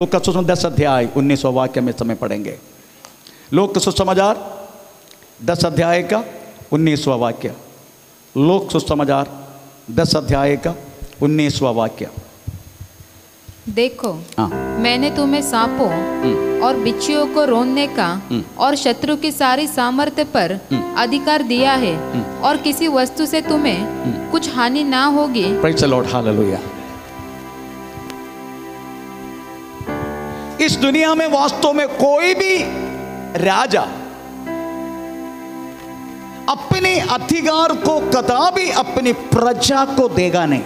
लोक का सुसमाचार 10 अध्याय 19वां वाक्य में समय पढ़ेंगे। लोक का सुसमाचार 10 अध्याय का 19वां वाक्य। लोक सुसमाचार 10 अध्याय का 19वां वाक्य। देखो मैंने तुम्हें सांपों और बिच्छुओं को रोनने का और शत्रु की सारी सामर्थ्य पर अधिकार दिया है और किसी वस्तु से तुम्हें कुछ हानि ना होगी। Praise the Lord, hallelujah. इस दुनिया में वास्तव में कोई भी राजा अपने अधिकार को कदापि अपनी प्रजा को देगा नहीं।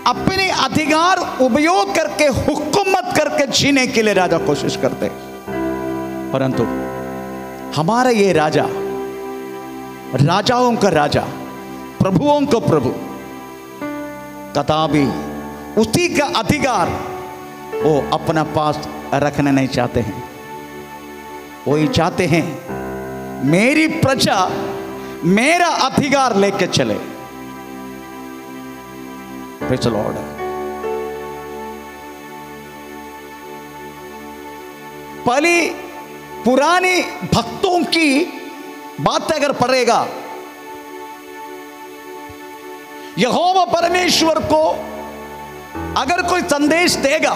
अपने अधिकार उपयोग करके हुकूमत करके जीने के लिए राजा कोशिश करते, परंतु हमारा ये राजा राजाओं का राजा, प्रभुओं का प्रभु, कदापि उसी का अधिकार वो अपना पास रखना नहीं चाहते हैं। वो ही चाहते हैं मेरी प्रजा मेरा अधिकार लेके चले। Praise the Lord. पहली पुरानी भक्तों की बात अगर पढ़ेगा, यहोवा परमेश्वर को अगर कोई संदेश देगा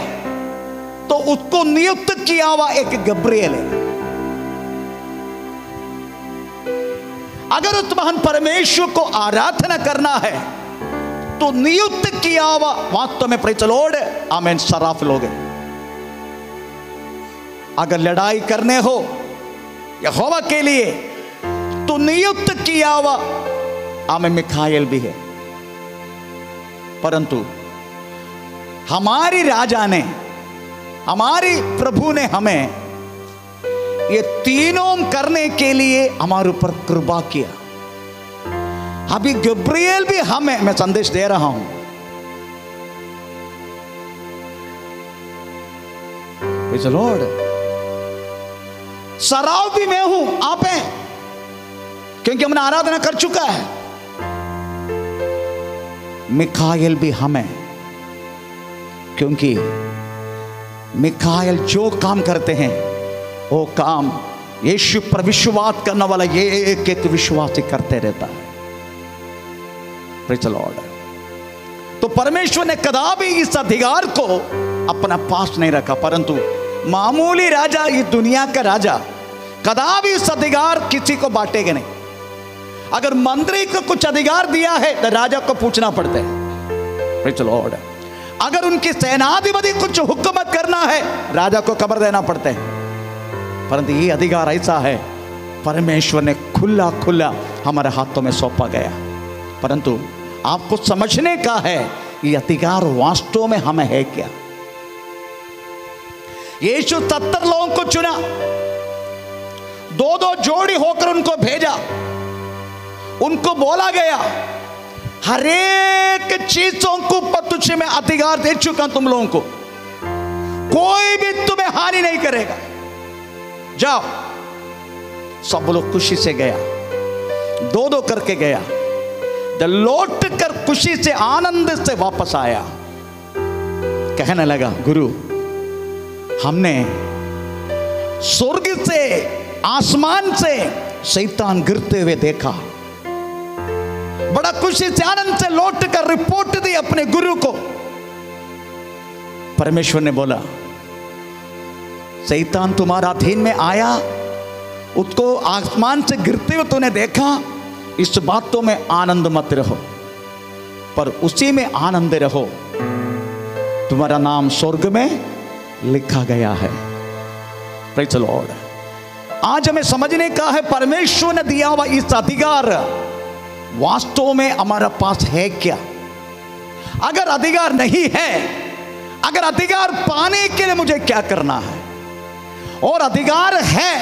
तो उसको नियुक्त किया हुआ एक गब्रिएल है। अगर उस महान परमेश्वर को आराधना करना है तो नियुक्त किया हुआ वास्तव में प्रेज़ द लॉर्ड आमीन सराफ लोग हैं। अगर लड़ाई करने हो यहोवा के लिए तो नियुक्त किया हुआ आमीन मिखाएल भी है। परंतु हमारी राजा ने, हमारी प्रभु ने हमें ये तीनों करने के लिए हमारे ऊपर कृपा किया। अभी गब्रिएल भी हमें, मैं संदेश दे रहा हूं, प्रेज़ द लॉर्ड। सराव भी मैं हूं, आप हैं, क्योंकि हमने आराधना कर चुका है। मिखाएल भी हमें, क्योंकि मिखाएल जो काम करते हैं वो काम यीशु पर विश्वास करने वाला ये एक एक विश्वासी करते रहता है। Praise the Lord. तो परमेश्वर ने कदापि इस अधिकार को अपना पास नहीं रखा, परंतु मामूली राजा, ये दुनिया का राजा कदापि इस अधिकार किसी को बांटेगा नहीं। अगर मंत्री को कुछ अधिकार दिया है तो राजा को पूछना पड़ता है। Praise the Lord. अगर उनकी सेनाधिपति कुछ हुकूमत करना है राजा को खबर देना पड़ता है। परंतु ये अधिकार ऐसा है परमेश्वर ने खुला खुला हमारे हाथों में सौंपा गया। परंतु आपको समझने का है ये अधिकार वास्तव में हमें है क्या। यीशु 70 लोगों को चुना, 2-2 जोड़ी होकर उनको भेजा। उनको बोला गया हर एक चीजों को तुझे मैं अधिकार दे चुका तुम लोगों को, कोई भी तुम्हें हानि नहीं करेगा, जाओ। सब लोग खुशी से गया, 2-2 करके गया। जब लौट कर खुशी से आनंद से वापस आया, कहने लगा गुरु हमने स्वर्ग से आसमान से शैतान गिरते हुए देखा। बड़ा खुशी से आनंद से लौट कर रिपोर्ट दी अपने गुरु को। परमेश्वर ने बोला शैतान तुम्हारा अधीन में आया, उसको आसमान से गिरते हुए तूने देखा, इस बातों में आनंद मत रहो, पर उसी में आनंद रहो, तुम्हारा नाम स्वर्ग में लिखा गया है। Praise the Lord. आज हमें समझने का है परमेश्वर ने दिया हुआ इस अधिकार वास्तव में हमारा पास है क्या। अगर अधिकार नहीं है, अगर अधिकार पाने के लिए मुझे क्या करना है, और अधिकार है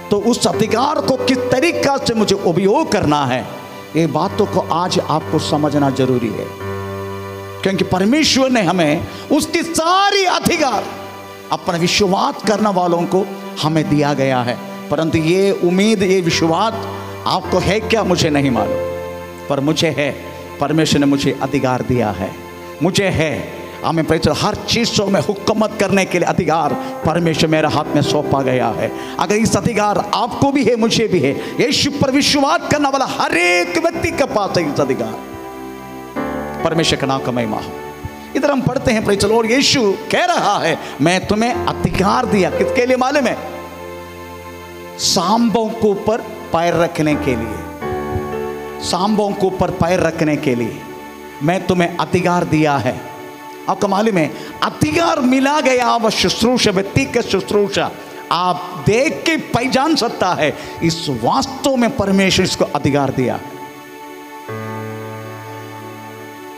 तो उस अधिकार को किस तरीका से मुझे उपयोग करना है, ये बातों को आज आपको समझना जरूरी है। क्योंकि परमेश्वर ने हमें उसकी सारी अधिकार अपना विश्वास करने वालों को हमें दिया गया है। परंतु ये उम्मीद, ये विश्वास आपको है क्या मुझे नहीं मालूम, पर मुझे है। परमेश्वर ने मुझे अधिकार दिया है, मुझे है। हमें प्रेज़ हर चीज़ों में हुकूमत करने के लिए अधिकार परमेश्वर मेरे हाथ में सौंपा गया है। अगर इस अधिकार आपको भी है, मुझे भी है, यीशु पर विश्वास करने वाला हर एक व्यक्ति के पास है इस अधिकार। परमेश्वर का नाम का महिमा हो। इधर हम पढ़ते हैं प्रेज़ और यीशु कह रहा है मैं तुम्हें अधिकार दिया, किसके लिए मालूम है? सांपों के ऊपर पैर रखने के लिए, सांपों के ऊपर पैर रखने के लिए मैं तुम्हें अधिकार दिया है। आपको मालूम है अधिकार मिला गया वह शुश्रूषा, व्यक्ति का शुश्रूषा आप देख के पहचान सकता है इस वास्तव में परमेश्वर इसको अधिकार दिया।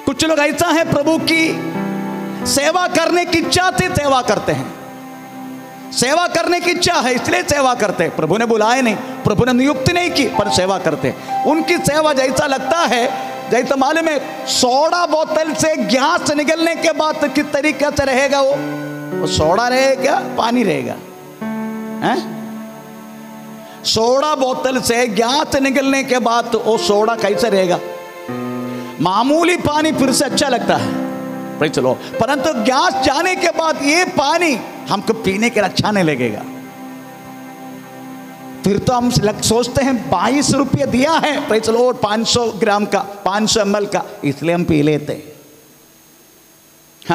कुछ लोग ऐसा है प्रभु की सेवा करने की इच्छा से सेवा करते हैं, सेवा करने की इच्छा है इसलिए सेवा करते हैं। प्रभु ने बुलाए नहीं, प्रभु ने नियुक्ति नहीं की, पर सेवा करते हैं। उनकी सेवा जैसा लगता है जैसा मालूम है सोडा बोतल से गैस निकलने के बाद किस तरीके से रहेगा वो सोडा रहेगा, पानी रहेगा हैं? सोडा बोतल से गैस निकलने के बाद वो सोडा कैसे रहेगा? मामूली पानी फिर से अच्छा लगता है प्रेज़ द लॉर्ड, परंतु गैस जाने के बाद ये पानी हमको पीने के लिए अच्छा नहीं लगेगा। फिर तो हम सोचते हैं 22 रुपये दिया है प्रेज़ द लॉर्ड 500 ग्राम का, 500 ml का, इसलिए हम पी लेते हैं।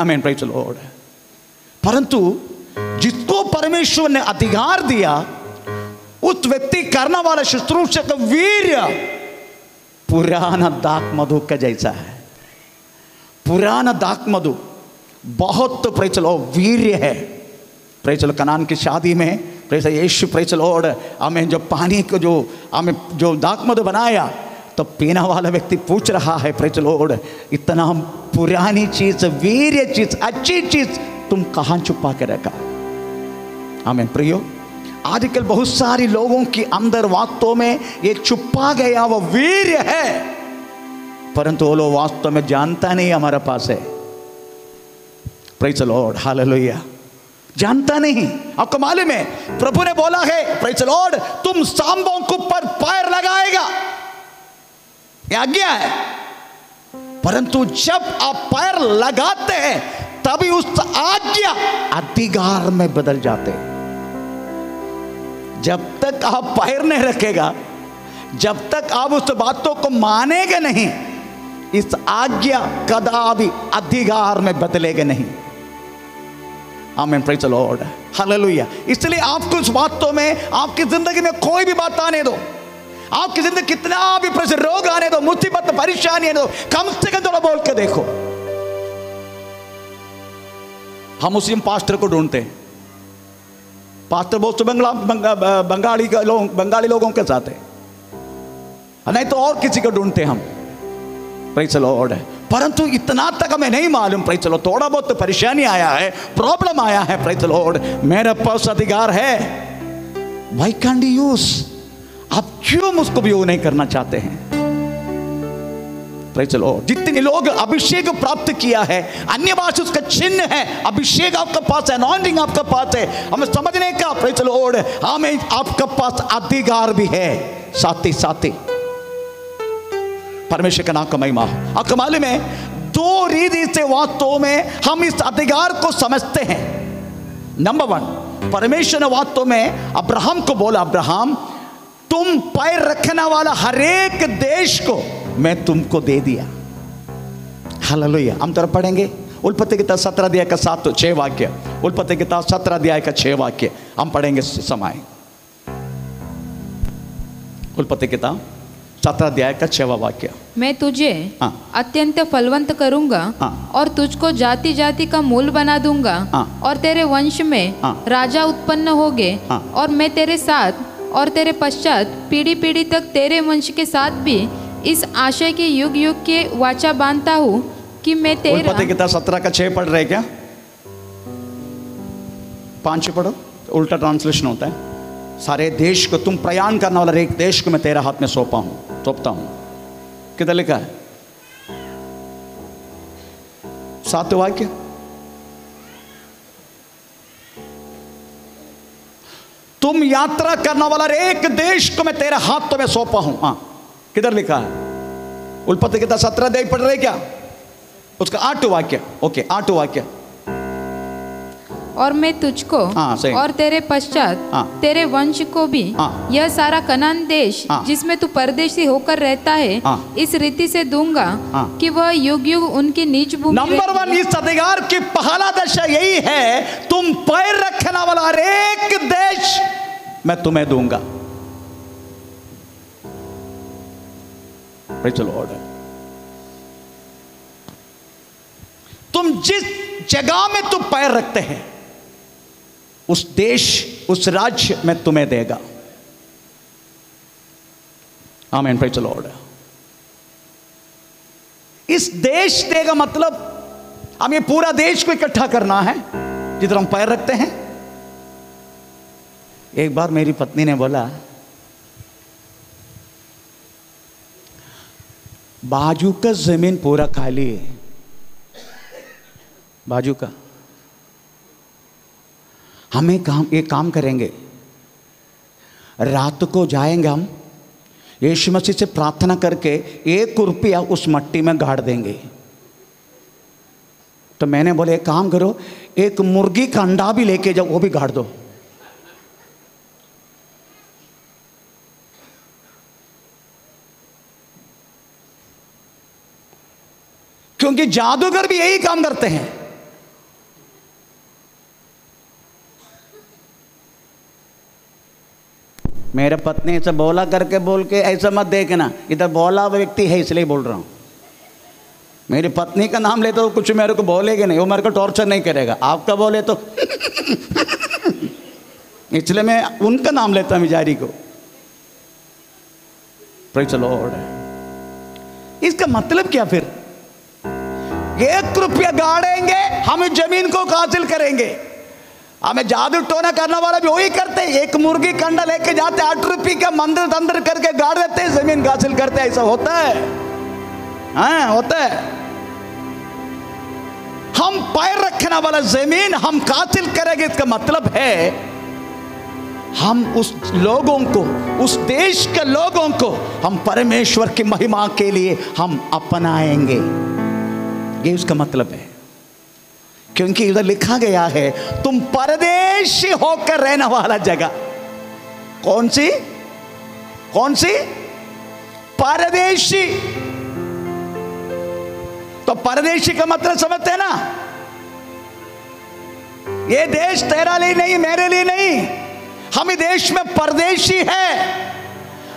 आमीन प्रेज़ द लॉर्ड। परंतु जिसको परमेश्वर ने अधिकार दिया उस व्यक्ति करने वाला शुश्रूषा का वीर्य पुराना दाख मधु का जैसा है। पुराना दाख मधु बहुत प्रेज़ द लॉर्ड वीर्य है। प्रेज़ द लॉर्ड कनान की शादी में प्रेज़ यीशु प्रेज़ द लॉर्ड हमें जो पानी को जो हमें जो दाख मधु बनाया तो पीने वाला व्यक्ति पूछ रहा है प्रेज़ द लॉर्ड इतना पुरानी चीज, वीर्य चीज, अच्छी चीज तुम कहाँ छुपा के रखा? आमीन प्रियो, आजकल बहुत सारी लोगों के अंदर वास्तव में ये छुपा गया वो वीर्य है, परंतु वो लोग वास्तव में जानता नहीं हमारे पास है। प्रेज़ द लॉर्ड, हालेलुया, जानता नहीं। आपको मालूम है प्रभु ने बोला है प्रेज़ द लॉर्ड तुम सांपों के ऊपर पैर लगाएगा, ये आज्ञा है। परंतु जब आप पैर लगाते हैं तभी उस आज्ञा अधिकार में बदल जाते हैं। जब तक आप पैर नहीं रखेगा, जब तक आप उस बातों को मानेगा नहीं, इस आज्ञा कदापि अधिकार में बदलेगा नहीं। आमीन प्रेज़ द लॉर्ड, हालेलुया। इसलिए आपको इस बातों में आपकी जिंदगी में कोई भी बात आने दो, आपकी जिंदगी कितना भी प्रेज़ रोग आने दो, मुसीबत परेशानी आने दो, कम से कम थोड़ा बोल के देखो। हम मुस्लिम पास्टर को ढूंढते हैं, पास्टर बहुत बंगाली लोगों के साथ है, नहीं तो और किसी को ढूंढते हम। प्रेज़ द लॉर्ड, परंतु इतना तक हमें नहीं मालूम प्रेज़ द लॉर्ड, थोड़ा बहुत तो परेशानी आया है, प्रॉब्लम आया है प्रेज़ द लॉर्ड, मेरे पास अधिकार है, व्हाई कांट यू यूज? आप क्यों मुझको भी नहीं करना चाहते हैं? प्रेज़ द लॉर्ड, जितने लोग अभिषेक प्राप्त किया है, अन्य भाषा उसका चिन्ह है, अभिषेक आपका पास है, अनॉइंटिंग आपका पास है, हमें समझने का प्रेज़ द लॉर्ड हमें आपका पास अधिकार भी है। साथी साथी परमेश्वर का नाम का महिमा हो। आपको मालूम है दो रीति से वास्तव में हम इस अधिकार को समझते हैं। नंबर 1, परमेश्वर ने वास्तव में अब्राहम को बोला, अब्राहम तुम पैर रखने वाला हर एक देश को मैं तुमको दे दिया। हालेलुया। हम तरफ पढ़ेंगे उत्पत्ति किताब 17 अध्याय का 7-6 वाक्य, उत्पत्ति किताब 17 अध्याय का 6 वाक्य हम पढ़ेंगे समय। उत्पत्ति किताब 17 अध्याय का 6वां वाक्य। मैं तुझे अत्यंत फलवंत करूंगा और तुझको जाति जाति का मूल बना दूंगा और तेरे वंश में राजा उत्पन्न होंगे और मैं तेरे साथ और तेरे पश्चात पीढ़ी पीढ़ी तक तेरे वंश के साथ भी इस आशय के युग युग के वाचा बांधता हूँ कि मैं तेरा। उत्पत्ति किताब 17 का 6 पढ़ रहे क्या? 5 पढ़ो, उल्टा ट्रांसलेशन होता है। सारे देश को तुम प्रयाण करने वाला एक देश को मैं तेरा हाथ में सौंपता हूं। किधर लिखा है? 7 वाक्य। तुम यात्रा करने वाला एक देश को मैं तेरे हाथ में सौंपा हूं। किधर लिखा है? उत्पत्ति किताब 17 अध्याय पढ़ रहे क्या? उसका 8 वाक्य, ओके 8 वाक्य। और मैं तुझको हाँ, सही। और तेरे पश्चात हाँ। तेरे वंश को भी हाँ। यह सारा कनान देश हाँ। जिसमें तू परदेशी होकर रहता है हाँ। इस रीति से दूंगा हाँ। कि वह युग युग उनकी नीच भूमि नंबर 1 इस अधिकार की पहला दशा यही है, तुम पैर रखने वाला हर एक देश मैं तुम्हें दूंगा। Praise the Lord। तुम जिस जगह में तुम पैर रखते हैं उस देश उस राज्य में तुम्हें देगा। आमीन। Praise the Lord. इस देश देगा मतलब हमें पूरा देश को इकट्ठा करना है जिधर हम पैर रखते हैं। एक बार मेरी पत्नी ने बोला, बाजू का जमीन पूरा खाली है, बाजू का, हमें एक काम करेंगे, रात को जाएंगे हम यीशु मसीह से प्रार्थना करके 1 रुपया उस मट्टी में गाड़ देंगे। तो मैंने बोले एक काम करो, एक मुर्गी का अंडा भी लेके जाओ, वो भी गाड़ दो। क्योंकि जादूगर भी यही काम करते हैं। मेरे पत्नी से बोला करके बोल के ऐसा मत देखना, इधर बोला व्यक्ति है इसलिए बोल रहा हूं। मेरी पत्नी का नाम लेते तो कुछ मेरे को बोलेगे नहीं, वो मेरे को टॉर्चर नहीं करेगा। आपका बोले तो इसलिए मैं उनका नाम लेता हूं जारी को। Praise the Lord. इसका मतलब क्या फिर? 1 रुपया गाड़ेंगे, हम जमीन को हासिल करेंगे। हमें जादू टोना करने वाला भी वही करते हैं। एक मुर्गी का अंडा लेके जाते, 8 रुपये का मंदिर अंदर करके गाड़ देते हैं, जमीन हासिल करते हैं। ऐसा होता है, हाँ होता है। हम पैर रखने वाला जमीन हम हासिल करेंगे, इसका मतलब है हम उस लोगों को, उस देश के लोगों को हम परमेश्वर की महिमा के लिए हम अपनाएंगे। ये उसका मतलब है। क्योंकि इधर लिखा गया है तुम परदेशी होकर रहने वाला जगह। कौन सी? कौन सी? परदेशी। तो परदेशी का मतलब समझते हैं ना? ये देश तेरा लिए नहीं, मेरे लिए नहीं, हम इस देश में परदेशी है।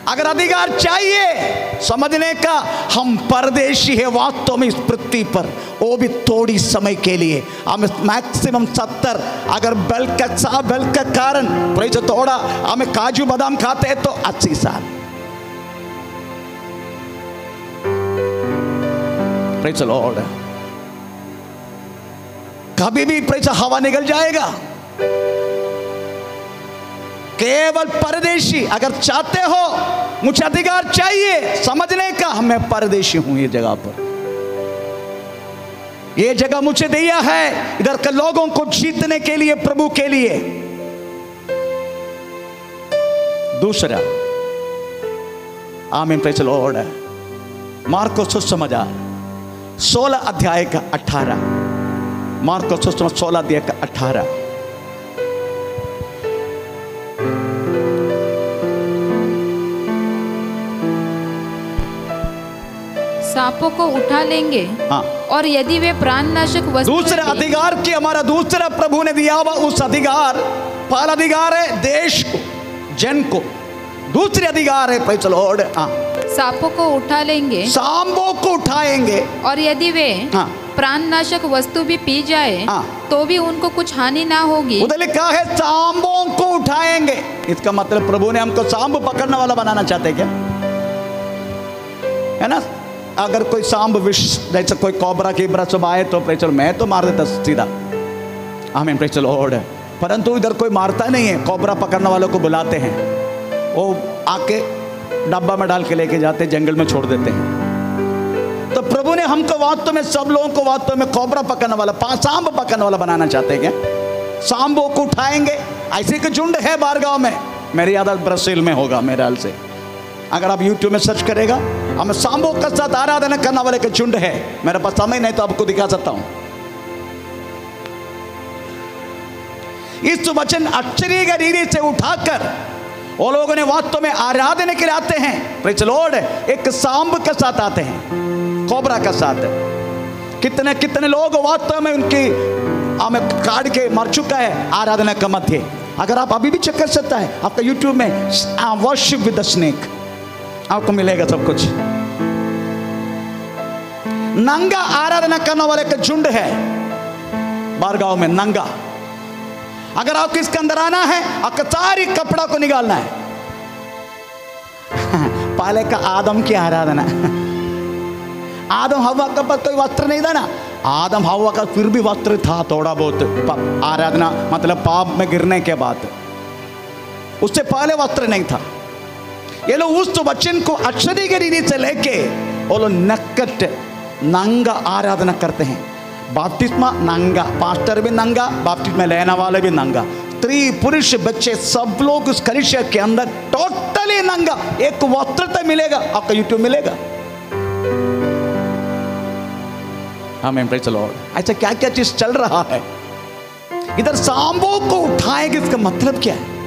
अगर अधिकार चाहिए समझने का, हम परदेशी है वास्तव में इस पृथ्वी पर, वो भी थोड़ी समय के लिए। हम मैक्सिमम 70, अगर बेल का कारण प्रेज थोड़ा हमें काजू बादाम खाते हैं तो 80 साल। Praise the Lord. कभी भी प्रेज हवा निकल जाएगा। केवल परदेशी। अगर चाहते हो मुझे अधिकार चाहिए समझने का, मैं परदेशी हूं ये जगह पर। ये जगह मुझे दिया है इधर के लोगों को जीतने के लिए, प्रभु के लिए। दूसरा, आमीन प्रेज़ द लॉर्ड, मार्को सुसमाचार 16 अध्याय का 18। मार्को सुसमाचार 16 अध्याय का 18। सांपों को उठा लेंगे, हाँ। और यदि वे प्राणनाशक वस्तु दूसरा अधिकार की हमारा दूसरा प्रभु ने दिया हुआ उस अधिकार, पहला अधिकार है देश को, जन को। दूसरे अधिकार है प्रेज़ द लॉर्ड, सांपों को उठा लेंगे, सांपों को उठाएंगे, और यदि वे प्राणनाशक वस्तु भी पी जाए तो भी उनको कुछ हानि ना होगी। उधर लिखा है सांपों को उठाएंगे। इसका मतलब प्रभु ने हमको सांप पकड़ने वाला बनाना चाहते क्या? है ना? अगर कोई सांप विष जैसे कोई कोबरा की सब आए तो प्रेज़ मैं तो मार देता सीधा, आमीन प्रेज़ द लॉर्ड। परंतु इधर कोई मारता नहीं है। कोबरा पकड़ने वालों को बुलाते हैं, वो आके डब्बा में डाल के लेके जाते, जंगल में छोड़ देते हैं। तो प्रभु ने हमको वास्तव में, सब लोगों को वास्तव में कोबरा पकड़ने वाला, सांप पकड़ने वाला बनाना चाहते हैं क्या? सांपों को उठाएंगे। ऐसे के झुंड है बारगांव में, मेरी याद ब्राजील में होगा मेरे हाल से। अगर आप YouTube में सर्च करेगा, हमें सांबों के साथ आराधना करने वाले का झुंड है। मेरे पास समय नहीं तो आपको दिखा सकता हूं। इस वचन आश्चर्य की रीति से उठाकर वो लोगों ने वास्तव में आराधना के लिए आते हैं। Praise the Lord. एक सांब के साथ आते हैं, कोबरा के साथ। कितने कितने लोग वास्तव में उनकी हमें काट के मर चुका है आराधना के मध्य। अगर आप अभी भी चेक कर सकता है, आपका YouTube में वर्शिप विद द स्नेक, आपको मिलेगा सब कुछ। नंगा आराधना करने वाले का झुंड है बारगांव में, नंगा। अगर आपको इसके अंदर आना है, आपका सारी कपड़ा को निकालना है। पहले का आदम की आराधना, आदम हवा का पास कोई वस्त्र नहीं था ना। आदम हवा का फिर भी वस्त्र था थोड़ा बहुत, आराधना मतलब पाप में गिरने के बाद, उससे पहले वस्त्र नहीं था। ये लोग उस वचन को आश्चर्य की रीति से लेके वो लोग नक्कट नंगा आराधना करते हैं। बाप्तिस्मा नंगा, पास्टर भी नंगा, बाप्तिस्मा लेने वाले भी नंगा, स्त्री पुरुष बच्चे सब लोग उस कलीसिया के अंदर टोटली नंगा। एक वस्त्र तो मिलेगा, आपका YouTube मिलेगा। आमीन, प्रेज़ द लॉर्ड। अच्छा क्या क्या चीज चल रहा है इधर? सांबों को उठाएंगे, इसका मतलब क्या है?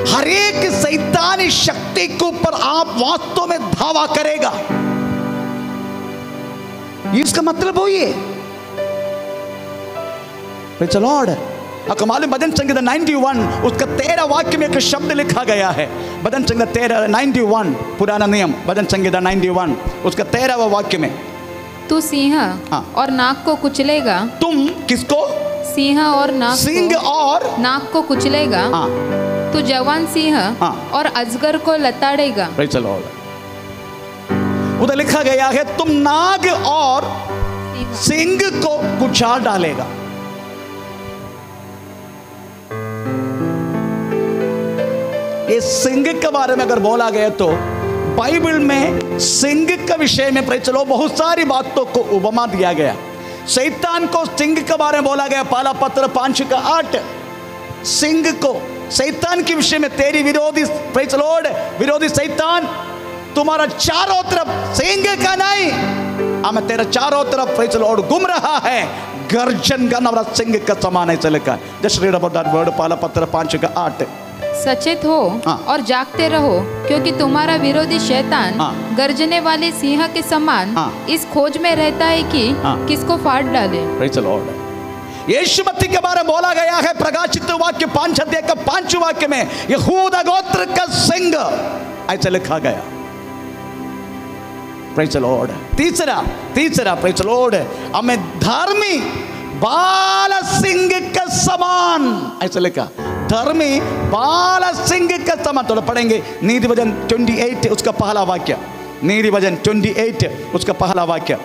हर एक शैतानी शक्ति के ऊपर आप वास्तव में धावा करेगा, इसका मतलब वही है। Praise the Lord. आपको मालूम भजन संगीत 91 उसका 13 वाक्य में एक शब्द लिखा गया है। भजन संगीत 91 पुराना नियम, भजन संगीत 91 उसका 13वां वाक्य में, तू सिंह और नाग को कुचलेगा। तुम किसको? सिंह और नाग, सिंह और नाग को कुचलेगा। तू जवान सिंह और अजगर को लताड़ेगा। Praise the Lord. उधर लिखा गया है तुम नाग और सिंह को कुचल डालेगा। ये सिंह के बारे में अगर बोला गया तो बाइबल में सिंह के विषय में प्रेज़ द लॉर्ड बहुत सारी बातों को उपमा दिया गया। शैतान को सिंह के बारे में बोला गया, पहला पत्र 5:8। सिंह को शैतान के विषय में, तेरी विरोधी प्रेज़ द लॉर्ड, विरोधी शैतान तुम्हारा चारों तरफ सिंह का नहीं, हमें तेरा चारों तरफ प्रेज़ द लॉर्ड घूम रहा है, गर्जन का नवरा सिंह का समान है। चलेगा just read about that word, पहला पत्र 5:8। सचेत हो और जागते रहो, क्योंकि तुम्हारा विरोधी शैतान गर्जने वाले सिंह के समान इस खोज में रहता है कि किसको फाड़ डाले। Praise the lord. यीशु मसीह के बारे में बोला गया है प्रकाशित वाक्य 5 अध्याय का 5 वाक्य में, यहूदा गोत्र का सिंह ऐसा लिखा गया। Praise the Lord. तीसरा प्रेज़ द लॉर्ड, हमें धर्मी बाल सिंह के समान ऐसा लिखा, धर्मी बाल सिंह के समान। तो पढ़ेंगे नीति वचन 28 उसका पहला वाक्य, नीति वचन 28 उसका पहला वाक्य।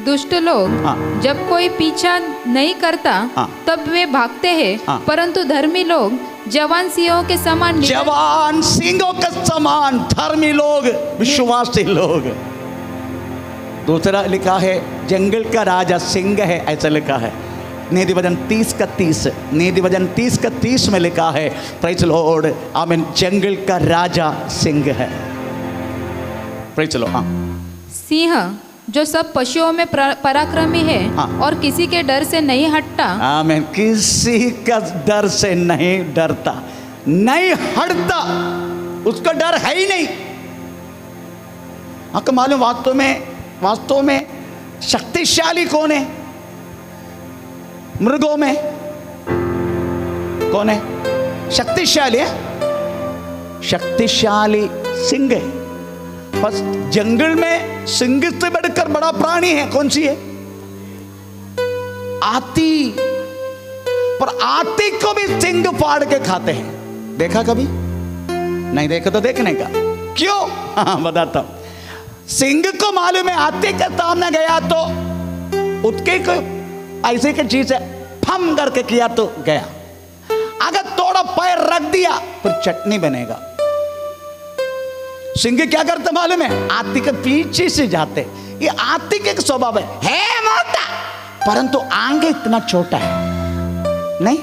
दुष्ट लोग जब कोई पीछा नहीं करता तब वे भागते हैं, परंतु धर्मी लोग जवान सिंहों के समान, जवान सिंहों के समान धर्मी लोग, विश्वासी लोग। दूसरा लिखा है जंगल का राजा सिंह है, ऐसा लिखा है नीति वचन 30:30, नीति वचन 30:30 में लिखा है प्रेज़ द लॉर्ड, आमीन, जंगल का राजा सिंह है। Praise the Lord. सिंह जो सब पशुओं में पराक्रमी है और किसी के डर से नहीं हटता। आमीन, किसी का डर से नहीं डरता, नहीं हटता, उसका डर है ही नहीं। आपको मालूम वास्तव में शक्तिशाली कौन है? मृगों में कौन है शक्तिशाली? है शक्तिशाली सिंह है। बस जंगल में सिंह से बढ़कर बड़ा प्राणी है, कौन सी है? हाथी। पर हाथी को भी सिंह फाड़ के खाते हैं, देखा कभी? नहीं देखा तो देखने का। क्यों? बताता हूं। सिंह को मालूम है हाथी के सामने गया तो उसके को ऐसे की चीज है, फम करके किया तो गया। अगर थोड़ा पैर रख दिया फिर चटनी बनेगा। सिंह क्या करते मालूम है? हाथी के पीछे से जाते। ये हाथी के स्वभाव है मोटा परंतु आंग इतना छोटा है। नहीं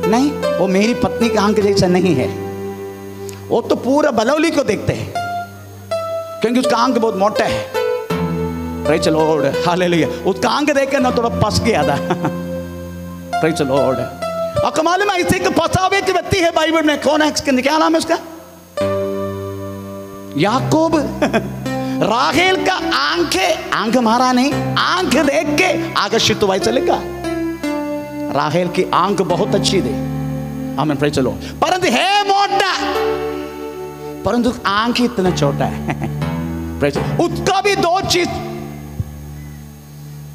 नहीं, वो मेरी पत्नी के आंख जैसा नहीं है। वो तो पूरा बलौली को देखते हैं, क्योंकि उसका आंख बहुत मोटा है। Praise the Lord, hallelujah. उसका आंख देख के ना थोड़ा फंस गया था। Praise the Lord. आपको मालूम है ऐसे फंसा हुआ एक व्यक्ति है बाइबल में, कौन है? क्या नाम है उसका? याकूब। राहेल का आंख मारा नहीं, आंख देख के आकर्षित हुआ, ऐसा लिखा। राहेल की आंख बहुत अच्छी थी, आमीन, प्रेज़ द लॉर्ड, परंतु है मोटा, परंतु आंख इतना छोटा है। Praise the Lord. उसका भी दो चीज,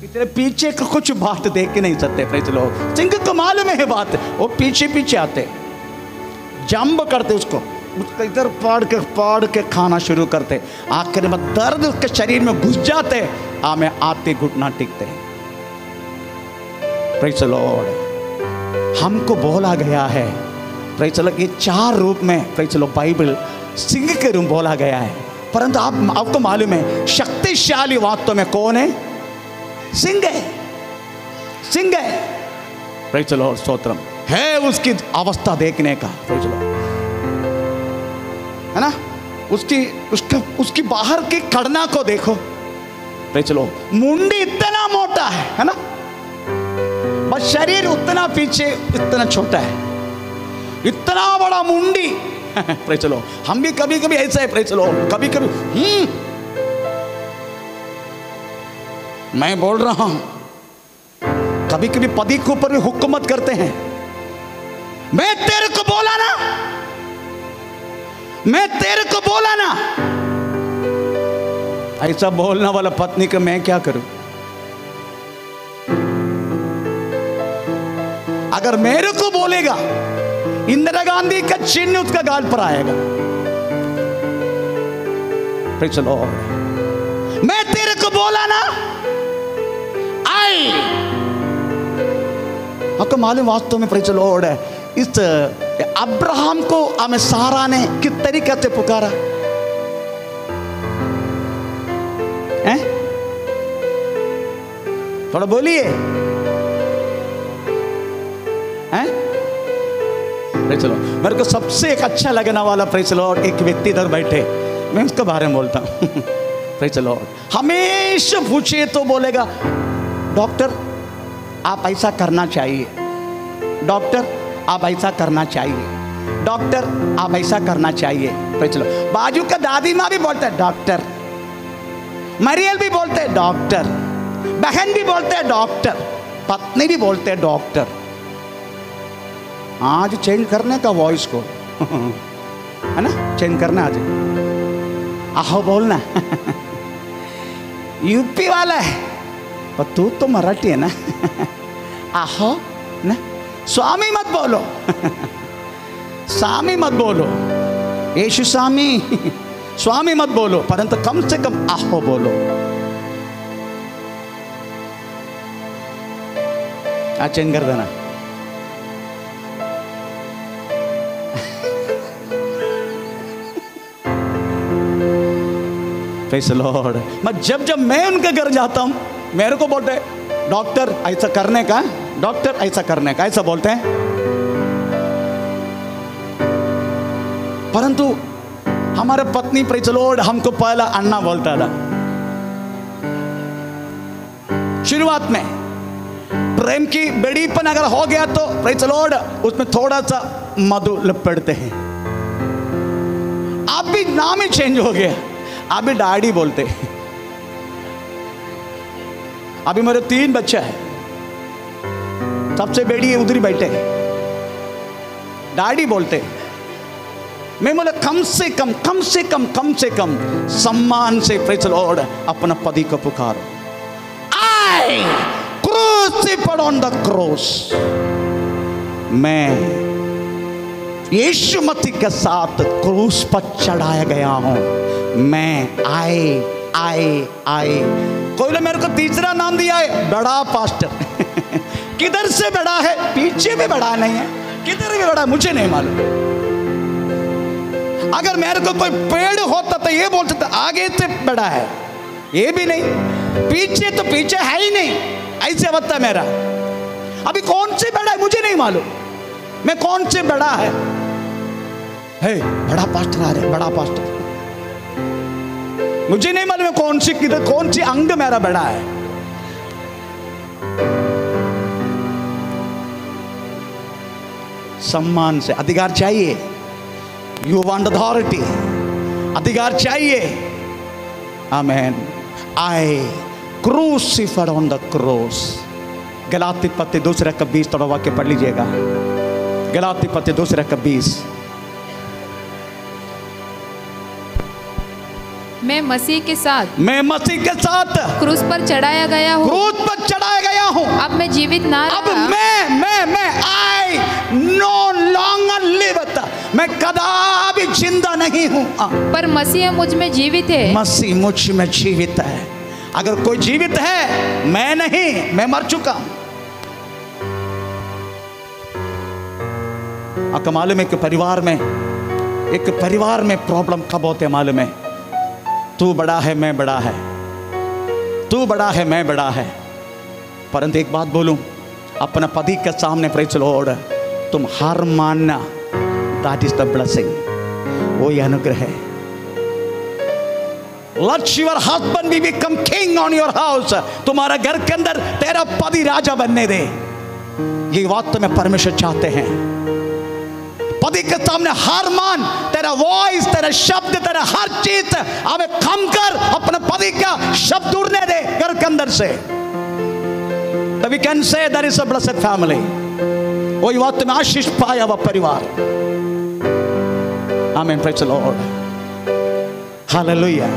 इतने पीछे को कुछ बात देख के नहीं सकते। Praise the Lord. सिंह को मालूम है बात, वो पीछे पीछे आते, जंप करते उसको इधर पाड़ के खाना शुरू करते, आखिर में दर्द उसके शरीर में घुस जाते, में आते घुटना टिकते। Praise the Lord. हमको बोला गया है, प्रेज़ द लॉर्ड, ये 4 रूप में praise the Lord Bible Singh के रूप बोला गया है, परंतु आपको मालूम है शक्तिशाली वास्तव में कौन है? सिंह है, सिंह है। प्रेज़ द लॉर्ड, स्तोत्रम है उसकी अवस्था देखने का। प्रेज़ द लॉर्ड, है ना? उसकी बाहर की कड़ना को देखो। Praise the Lord. मुंडी इतना मोटा है ना, बस शरीर उतना पीछे, इतना छोटा है, इतना बड़ा मुंडी। Praise the Lord. हम भी कभी कभी ऐसा है, प्रेज़ द लॉर्ड, कभी कभी मैं बोल रहा हूं, कभी कभी पति के ऊपर भी हुकूमत करते हैं। मैं तेरे को बोला ना, मैं तेरे को बोला ना, ऐसा बोलने वाला पत्नी को मैं क्या करूं? अगर मेरे को बोलेगा, इंदिरा गांधी का चिन्ह उसका गाल पर आएगा। Praise the Lord. मैं तेरे को बोला ना, आई। आपको मालूम वास्तव में, प्रेज़ द लॉर्ड, इस अब्राहम को हमें सारा ने किस तरीके से पुकारा है? थोड़ा बोलिए, हैं? Praise the Lord. मेरे को सबसे एक अच्छा लगने वाला, प्रेज़ द लॉर्ड, एक व्यक्ति इधर बैठे, मैं उसके बारे में बोलता हूं। Praise the Lord. हमेशा पूछिए तो बोलेगा, डॉक्टर आप ऐसा करना चाहिए, डॉक्टर आप ऐसा करना चाहिए, डॉक्टर आप ऐसा करना चाहिए। Praise the Lord. बाजू का दादी माँ भी बोलते हैं डॉक्टर, मरियल भी बोलते हैं डॉक्टर, बहन भी बोलते हैं डॉक्टर, पत्नी भी बोलते हैं डॉक्टर। आज चेंज करने का वॉइस को, है ना, चेंज करना आज। आहो बोलना। यूपी वाला है पर तू तो मराठी है ना। आहो ना, स्वामी मत बोलो। स्वामी मत बोलो, यीशु स्वामी, स्वामी मत बोलो, परंतु कम से कम आहो बोलो। चेंज कर देना। Praise the Lord. मैं जब मैं उनके घर जाता हूं, मेरे को बोलते हैं डॉक्टर ऐसा करने का, डॉक्टर ऐसा करने का, ऐसा बोलते हैं। परंतु हमारे पत्नी, प्रेज़ द लॉर्ड, हमको पहला अन्ना बोलता था शुरुआत में। प्रेम की बेड़ीपन अगर हो गया तो प्रेज़ द लॉर्ड उसमें थोड़ा सा मधु लपेटते हैं। अब भी नाम ही चेंज हो गया, अभी डैडी बोलते। अभी मेरे 3 बच्चे हैं, सबसे बेड़ी उधर ही बैठे, डैडी बोलते। मैं बोले कम से कम सम्मान से प्रेज़ द लॉर्ड अपना पति को पुकारो। आई क्रूसिफाइड ऑन द क्रॉस, मैं यीशु मसीह के साथ क्रूस पर चढ़ाया गया हूं। मैं आए। कोई ने मेरे को तीसरा नाम दिया है, बड़ा पास्टर। किधर से बड़ा है? पीछे भी बड़ा नहीं है, किधर भी बड़ा मुझे नहीं मालूम। अगर मेरे को कोई पेड़ होता तो ये बोल सकता आगे से बड़ा है, ये भी नहीं। पीछे तो पीछे है ही नहीं, ऐसे अवस्था मेरा। अभी कौन से बड़ा है मुझे नहीं मालूम, मैं कौन से बड़ा है बड़ा पास्टर आ रहे, बड़ा पास्टर, मुझे नहीं मालूम कौन सी किधर कौन सी अंग मेरा बड़ा है। सम्मान से अधिकार चाहिए, यू वांट अथॉरिटी, अधिकार चाहिए। आमेन। आई crucified on the cross. Galati पत्र 2:20 थोड़ा वाक्य पढ़ लीजिएगा। गलाती पत्र 2:20। मैं मसीह के साथ क्रूस पर चढ़ाया गया हूँ, अब मैं जीवित ना रहा, अब मैं आई नो लॉन्गर लिवत, मैं कदापि जिंदा नहीं हूँ, पर मसीह मुझ में जीवित है। मसीह मुझ में जीवित है। अगर कोई जीवित है, मैं नहीं, मैं मर चुका हूं। आपको मालूम है कि एक परिवार में प्रॉब्लम कब होते हैं मालूम है? तू बड़ा है, मैं बड़ा है, तू बड़ा है, मैं बड़ा है। परंतु एक बात बोलूं, अपना पति के सामने प्रेज़ लॉर्ड तुम हार मानना, दैट इज द ब्लेसिंग, वो ये अनुग्रह है। Let your husband be become king on your house, तुम्हारा घर के अंदर तेरा पति राजा बनने दे। ये बात तुम्हें परमेश्वर चाहते हैं। पति के सामने हार मान, तेरा वॉइस, तेरा शब्द, तेरा हर चीज हमें कम कर, अपने पति का शब्द उड़ने दे घर के अंदर से। तो we can say there is a blessed family, वही बात में आशीष पाया हुआ परिवार। आमीन, प्रेज़ द लॉर्ड, हालेलुया।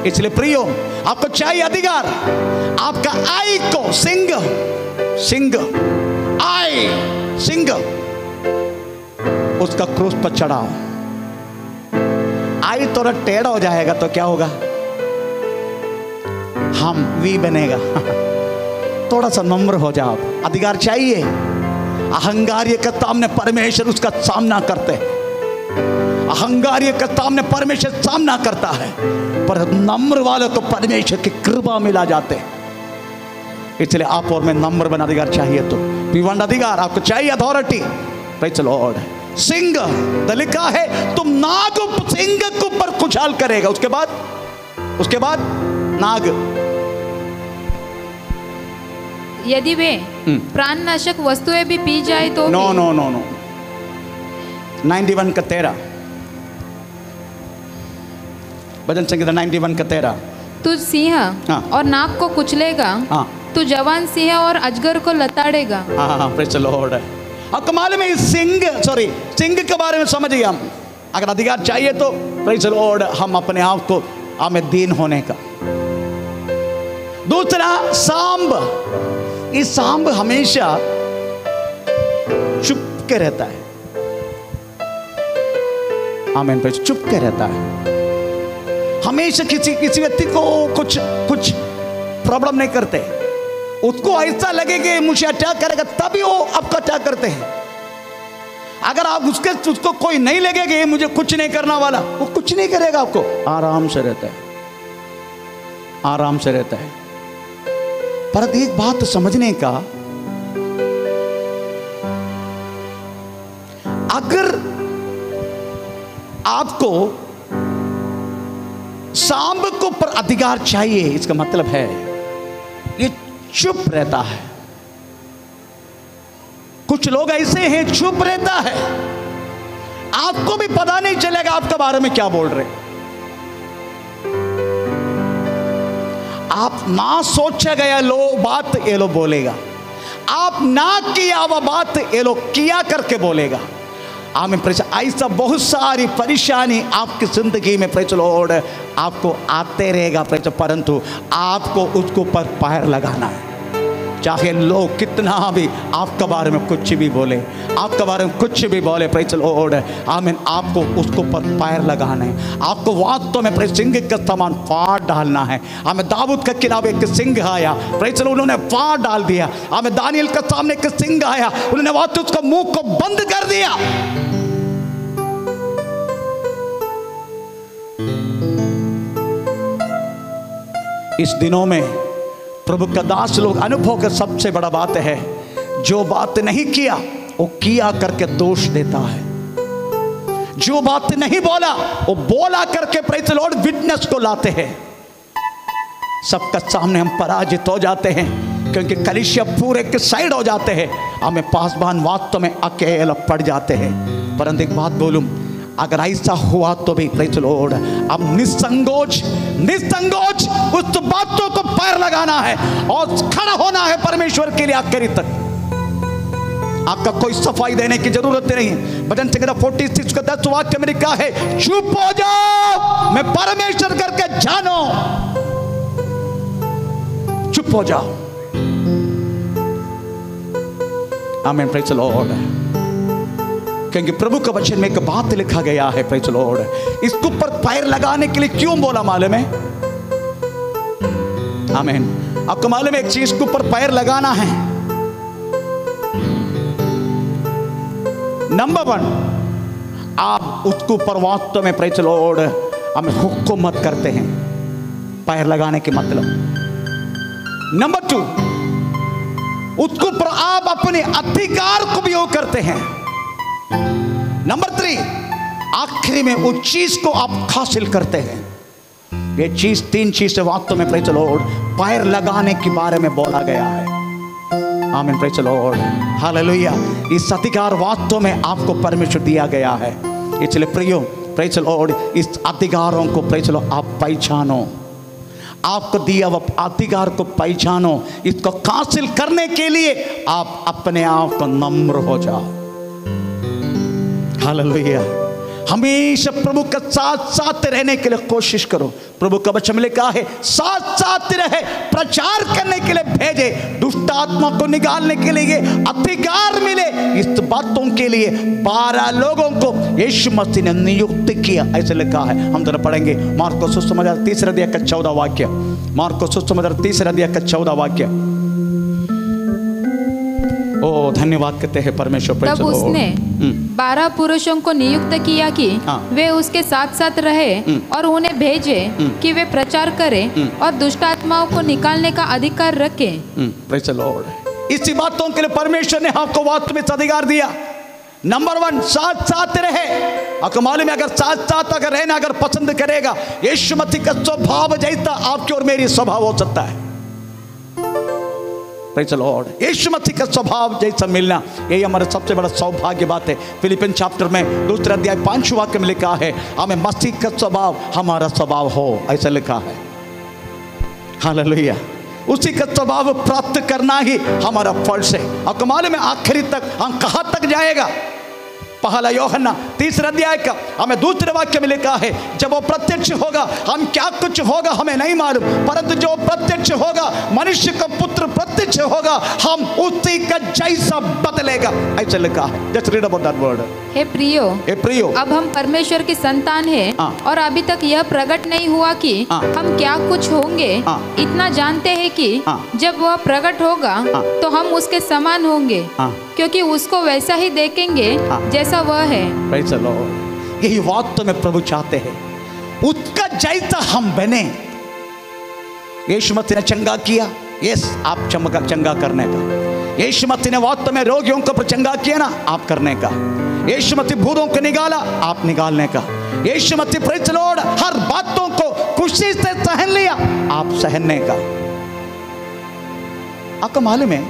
इसलिए प्रियो, आपको चाहिए अधिकार, आपका आई को सिंग उसका क्रूस पर चढ़ाओ। आई थोड़ा टेढ़ा हो जाएगा तो क्या होगा? हम वी बनेगा। थोड़ा सा नम्र हो जाओ। अधिकार चाहिए। अहंकार्य के सामने परमेश्वर उसका सामना करते हैं, अहंकार्य के सामने परमेश्वर सामना करता है, पर नम्र वालों को परमेश्वर की कृपा मिला जाते हैं। इसलिए आप और मैं नम्र बना। अधिकार चाहिए तो विवांड अधिकार आपको चाहिए, authority. Praise the Lord. Singh लिखा है तुम नाग सिंह के ऊपर खुशाल करेगा। उसके बाद नाग, यदि वे प्राणनाशक वस्तुएं भी पी जाए तो नो 91 का 13 भजन संगीत 91 का 13। तू सिंह और नाग को कुचलेगा, तू जवान सिंह और अजगर को लताड़ेगा। Praise the Lord. अब कमाल में सिंह के बारे में समझिए हम। अगर अधिकार चाहिए तो प्रेज़ द लॉर्ड, हम अपने आप को हमें दीन होने का। दूसरा सांब। इस सांब हमेशा चुप के रहता है। आमीन, चुप के रहता है। हमेशा किसी व्यक्ति को कुछ प्रॉब्लम नहीं करते। उसको ऐसा लगे कि मुझे अटैक करेगा तभी वो आपको अटैक करते हैं। अगर आप उसको कोई नहीं लगेगा कि मुझे कुछ नहीं करना वाला, वो कुछ नहीं करेगा आपको। आराम से रहता है। पर एक बात समझने का, अगर आपको सांब को पर अधिकार चाहिए, इसका मतलब है ये चुप रहता है। कुछ लोग ऐसे हैं, चुप रहता है, आपको भी पता नहीं चलेगा आपके बारे में क्या बोल रहे। आप ना सोचा गया बात ये लो बोलेगा, आप ना किया हुआ बात ये लो किया करके बोलेगा। आमीन, प्रेज़। ऐसा बहुत सारी परेशानी आपकी जिंदगी में प्रेज़ लॉर्ड आपको आते रहेगा प्रेज़, परंतु आपको उसके ऊपर पैर लगाना है। चाहे लोग कितना भी आपके बारे में कुछ भी बोले, प्रेज़ लॉर्ड, आमीन, आपको उसके ऊपर पैर लगाना है। आपको वास्तव में प्रेज़ सिंह के समान फाड़ डालना है। हमें दाऊद के खिलाफ एक सिंह आया, प्रेज़ लॉर्ड, उन्होंने फाड़ डाल दिया। हमें दानियल के सामने एक सिंह आया, उन्होंने वास्तव उसका मुंह को बंद कर दिया। इस दिनों में प्रभु का दास लोग अनुभव का सबसे बड़ा बात है, जो बात नहीं किया वो किया करके दोष देता है, जो बात नहीं बोला वो बोला करके प्रेज़ द लॉर्ड विटनेस को लाते हैं। सबका सामने हम पराजित हो जाते हैं, क्योंकि कलीसिया पूरे के साइड हो जाते हैं, हमें पासवान वास्तव में अकेला पड़ जाते हैं। परंतु एक बात बोलूं, अगर ऐसा हुआ तो भी प्रेज़ द लॉर्ड अब निसंकोच उस बातों को पैर लगाना है और खड़ा होना है परमेश्वर के लिए आखिरी तक। आपका कोई सफाई देने की जरूरत नहीं है। भजन संहिता 46 का 10 वाक्य में लिखा है, चुप हो जाओ, मैं परमेश्वर करके जानो, चुप हो जाओ। आमीन, प्रेज़ द लॉर्ड। क्योंकि प्रभु का वचन में एक बात लिखा गया है, प्रेज़ द लॉर्ड, इसके ऊपर पैर लगाने के लिए क्यों बोला मालूम है? आमीन। आपको मालूम है एक चीज के ऊपर पैर लगाना है, नंबर 1 आप उसके ऊपर वास्तव में प्रेज़ द लॉर्ड हमें हुकूमत करते हैं, पैर लगाने के मतलब। नंबर 2 उसके ऊपर आप अपने अधिकार को भी वो करते हैं। नंबर 3 आखिरी में उस चीज को आप हासिल करते हैं। ये चीज 3 चीज से वास्तव में प्रेज़ द लॉर्ड पैर लगाने के बारे में बोला गया है। आमीन, प्रेज़ द लॉर्ड, हालेलुया। इस अधिकार वास्तव में आपको परमेश्वर दिया गया है, इसलिए प्रियो प्रेज़ द लॉर्ड इस अधिकारों को प्रेज़ द लॉर्ड आप पहचानो, आपको दिया हुआ अधिकार को पहचानो। इसको हासिल करने के लिए आप अपने आप को नम्र हो जाओ। हालेलुया। हमेशा प्रभु के साथ साथ रहने के लिए कोशिश करो। प्रभु का वचन में लिखा है, साथ साथ रहे, प्रचार करने के लिए भेजे, दुष्ट आत्मा को निकालने के लिए अधिकार मिले। इस बातों के लिए 12 लोगों को यीशु मसीह ने नियुक्त किया, ऐसे लिखा है। हम जरा पढ़ेंगे मार्को सुसमाचार 3 अध्याय का 14 वाक्य। मार्को सुसमाचार 3 अध्याय का 14 वाक्य। ओ धन्यवाद कहते हैं परमेश्वर। तब उसने 12 पुरुषों को नियुक्त किया कि वे उसके साथ साथ रहे और उन्हें भेजे कि वे प्रचार करें और दुष्ट आत्माओं को निकालने का अधिकार रखें। Praise the Lord. इसी बातों के लिए परमेश्वर ने आपको वास्तव में अधिकार दिया। नंबर 1 साथ साथ रहे। आपको मालूम है, अगर साथ साथ अगर रहना अगर पसंद करेगा, यीशु मसीह का स्वभाव जैसा आपकी और मेरी स्वभाव हो सकता है। Praise the lord. यीशु मसीह का स्वभाव जैसा मिलना, यही हमारा सबसे बड़ा सौभाग्य बात है। फिलिपियन चैप्टर में 2 अध्याय 5 वाक्य में लिखा है, हमें मसीह का स्वभाव हमारा स्वभाव हो, ऐसा लिखा है। हालेलुया। उसी का स्वभाव प्राप्त करना ही हमारा फर्ज है। आपको मालूम है आखिरी तक हम कहाँ तक जाएगा? पहला यूहन्ना 3 अध्याय का हमें 2 वाक्य में लिखा है, जब वो प्रत्यक्ष होगा, हम क्या कुछ होगा हमें नहीं मालूम, परंतु जो प्रत्यक्ष होगा, मनुष्य का पुत्र प्रत्यक्ष होगा, हम उसी का जैसा बदलेगा, ऐसा लिखा है। Just read about that word. हे प्रियो, अब हम परमेश्वर की संतान हैं और अभी तक यह प्रकट नहीं हुआ कि हम क्या कुछ होंगे। इतना जानते हैं कि जब वह प्रकट होगा तो हम उसके समान होंगे, क्योंकि उसको वैसा ही देखेंगे जैसा वह है। Praise the Lord. यही वास्तव में प्रभु चाहते हैं, उसका जैसा हम बने। यीशु मसीह ने चंगा किया, यस आप चंगा करने का। यीशु मसीह ने वास्तव में रोगियों को चंगा किया ना, आप करने का। यीशु मसीह भूतों को निकाला, आप निकालने का। यीशु मसीह प्रेज़ द लॉर्ड हर बातों को खुशी से सहन लिया, आप सहने का। आपको मालूम है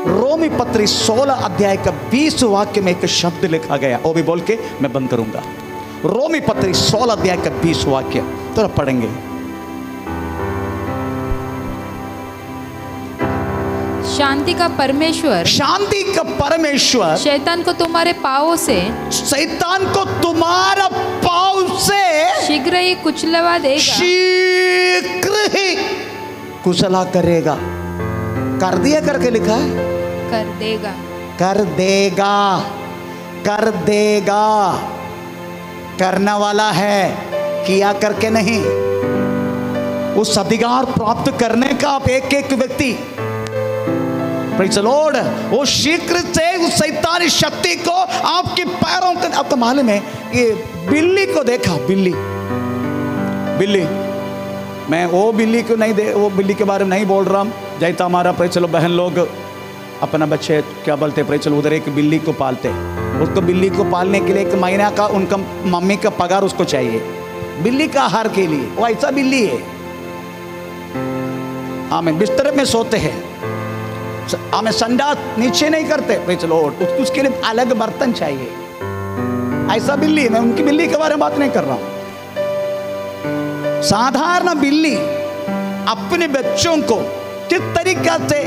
रोमी पत्री 16 अध्याय का 20 वाक्य में एक शब्द लिखा गया, वो भी बोल के मैं बंद करूंगा। रोमी पत्री 16 अध्याय का 20 वाक्य तो पढ़ेंगे। शांति का परमेश्वर शैतान को तुम्हारे पांवों से शीघ्र ही कुचलवा देगा, शीघ्र ही कुचला करेगा। कर दिया करके लिखा है, कर देगा, कर देगा, कर देगा। करने वाला है, किया करके नहीं। उस अधिकार प्राप्त करने का आप एक एक व्यक्ति, प्रेज़ द लॉर्ड, वो शीघ्र से उस शैतानी शक्ति को आपके पैरों के। आपको मालूम है ये बिल्ली को देखा, बिल्ली मैं वो बिल्ली को नहीं दे, वो बिल्ली के बारे में नहीं बोल रहा हूँ। जैसा हमारा प्रे चलो बहन लोग अपना बच्चे क्या बोलते प्रे चलो उधर एक बिल्ली को पालते, उसको बिल्ली को पालने के लिए 1 महीना का उनका मम्मी का पगार उसको चाहिए बिल्ली का आहार के लिए। वो ऐसा बिल्ली है। हमें बिस्तर में सोते हैं, हमें संडास नीचे नहीं करते प्रे चलो, उसके लिए अलग बर्तन चाहिए। ऐसा बिल्ली, मैं उनकी बिल्ली के बारे में बात नहीं कर रहा हूं। साधारण बिल्ली अपने बच्चों को किस तरीका से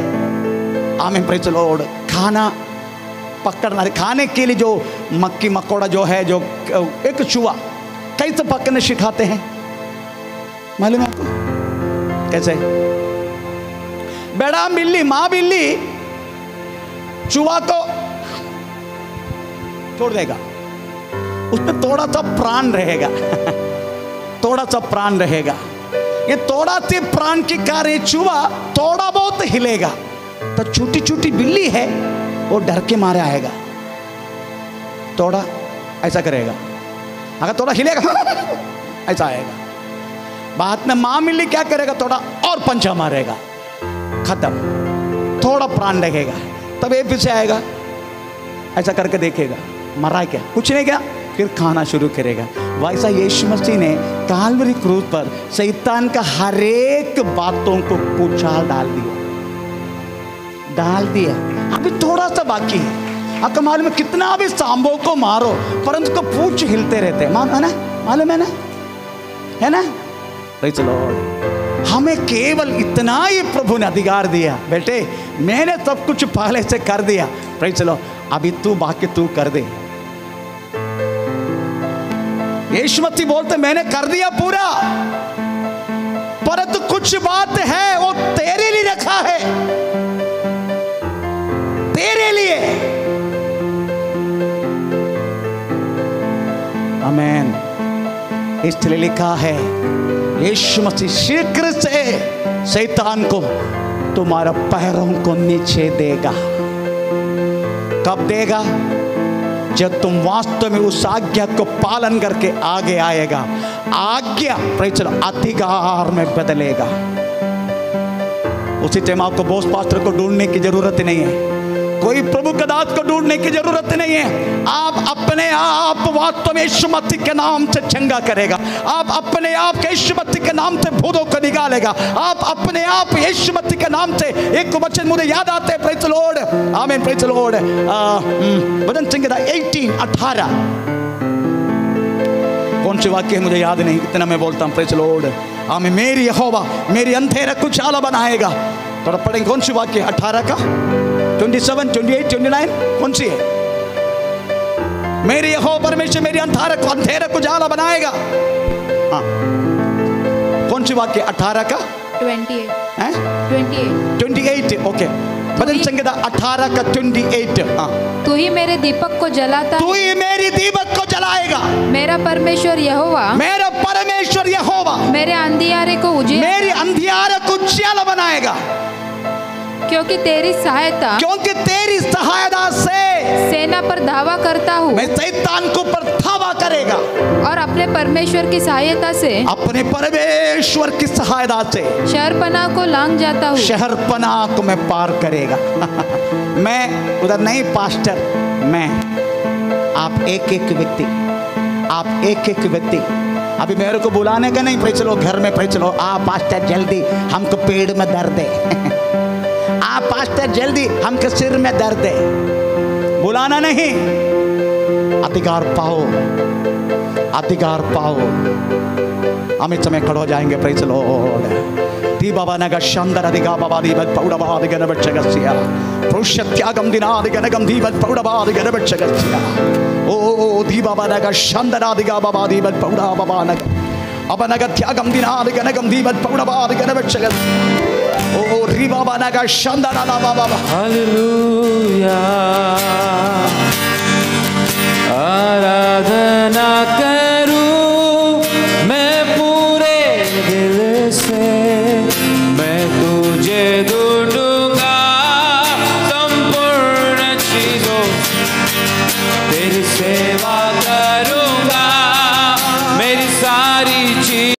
हमें प्रे चलो खाना पकड़ना, खाने के लिए जो मक्खी मकोड़ा जो है, जो एक चूहा कैसे पकड़ने सिखाते हैं मालूम है आपको? कैसे? बेड़ा बिल्ली, माँ बिल्ली चूहा को छोड़ देगा, उसमें थोड़ा सा प्राण रहेगा थोड़ा सा प्राण रहेगा। ये थोड़ा से प्राण के कारण चूहा थोड़ा बहुत हिलेगा, तो छोटी छोटी बिल्ली है वो डर के मारे आएगा, थोड़ा ऐसा करेगा, अगर थोड़ा हिलेगा ऐसा आएगा। बाद में माँ बिल्ली क्या करेगा, थोड़ा और पंचा मारेगा, खत्म, थोड़ा प्राण लगेगा, तब ये पीछे आएगा, ऐसा करके देखेगा मरा क्या, कुछ नहीं क्या, फिर खाना शुरू करेगा। वैसा यीशु मसीह ने काल्वरी क्रूस पर शैतान का हर एक बातों को कुचाल डाल दिया। अभी थोड़ा सा बाकी है। आपको मालूम है कितना भी सांबों को मारो परंतु को पूंछ हिलते रहते हैं, है ना, मालूम है ना, है ना। Praise the lord. हमें केवल इतना ही प्रभु ने अधिकार दिया, बेटे मैंने सब कुछ पहले से कर दिया, प्रेज़ द लॉर्ड, अभी तू बाकी तू कर दे। यीशु मसीह बोलते मैंने कर दिया पूरा, परंतु कुछ बात है वो तेरे लिए रखा है, तेरे लिए। आमीन। इसलिए लिखा है यीशु मसीह शीघ्र से शैतान को तुम्हारा पैरों को नीचे देगा। कब देगा? जब तुम वास्तव में उस आज्ञा को पालन करके आगे आएगा। आज्ञा प्रेज़ अधिकार में बदलेगा। उसी टाइम आपको बॉस पास्टर को ढूंढने की जरूरत नहीं है, कोई प्रभु के दास को ढूंढने की जरूरत नहीं है। आप अपने आप वास्तव में यीशु मसीह के नाम से चंगा करेगा, आप अपने आप यीशु मसीह के नाम से भूतों को निकालेगा, आप अपने आप यीशु मसीह के नाम से। एक वचन मुझे याद आते हैं, प्रेज़ द लॉर्ड, आमीन, प्रेज़ द लॉर्ड। भजन संहिता 18:18 कौन सी वाक्य है मुझे याद नहीं, इतना मैं बोलता हूँ, प्रेज़ द लॉर्ड, आमीन। मेरी यहोवा मेरी अंधेरा को उजाला बनाएगा। थोड़ा पढ़ेंगे कौन सी वाक्य 18 का 27, 28, 29 कौन सी है? मेरी यहोवा परमेश्वर मेरी अंधेरे को उजाला बनाएगा। हाँ, कौन सी वाक्य 18 का 28 ओके। भजन संहिता 18 का 28। हाँ, तू ही मेरे दीपक को जलाता, तू ही मेरी दीपक को जलाएगा। मेरा परमेश्वर यहोवा, मेरा परमेश्वर यहोवा मेरे अंधियारे को उजियाला, मेरी अंधियारे को उजियाला बनाएगा। क्योंकि तेरी सहायता से सेना पर धावा करता हूँ। मैं शैतान को पर धावा करेगा, और अपने परमेश्वर की सहायता से, अपने परमेश्वर की सहायता से शहरपनाह को लांघ जाता हूँ। शहरपनाह को मैं पार करेगा। मैं उधर नहीं पास्टर, मैं आप एक एक व्यक्ति अभी मेरे को बुलाने का नहीं, प्रेज़ चलो घर में, प्रेज़ चलो आ पास्टर जल्दी हमको पेड़ में दर्द है, आ पास्टर जल्दी हमको सिर में दर्द है, बुलाना नहीं। अधिकार पाओ। हम इस समय खड़े हो जाएंगे, प्रेज़ लॉर्ड। दी बाबा नगा शानदार अधिका बाबा दी बद पौड़ा बाबा दिगन बच्चगसिया पुरुष त्यागम दिना दिगन गम दी बद पौड़ा बाबा दिगन बच्चगसिया ओ दी बाबा नगा शानदार अधिका बाबा दी बद पौड़ा बाबा नग अब नगा त्यागम दिना दिगन गम दी बद पौड़ा बाबा दिगन बच्चगसिया ओ री बाबा नगा शानदार बाबा। हालेलुया।